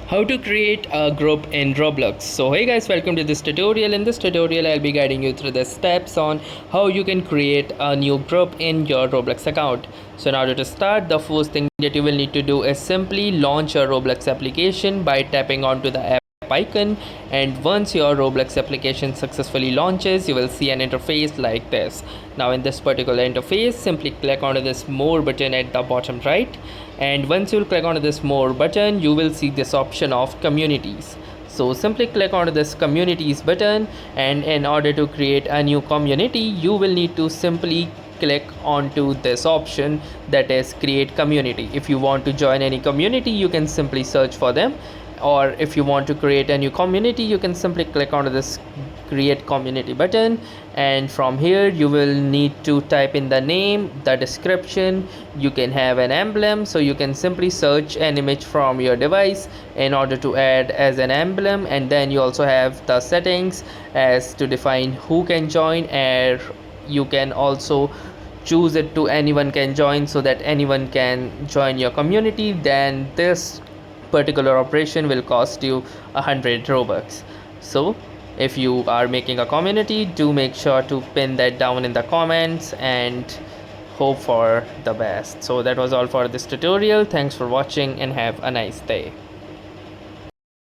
How to create a group in Roblox. So hey guys, welcome to this tutorial. In this tutorial I'll be guiding you through the steps on how you can create a new group in your Roblox account. So in order to start, the first thing that you will need to do is simply launch your Roblox application by tapping onto the app icon, and once your Roblox application successfully launches, you will see an interface like this. Now in this particular interface, simply click on this more button at the bottom right, and once you click on this more button, you will see this option of communities. So simply click on this communities button, and in order to create a new community, you will need to simply click onto this option that is create community. If you want to join any community, you can simply search for them, or if you want to create a new community, you can simply click on this create community button, and from here you will need to type in the name, the description. You can have an emblem, so you can simply search an image from your device in order to add as an emblem, and then you also have the settings as to define who can join, and you can also choose it to anyone can join, so that anyone can join your community. Then this particular operation will cost you 100 robux. So if you are making a community, do make sure to pin that down in the comments and hope for the best. So that was all for this tutorial. Thanks for watching and have a nice day.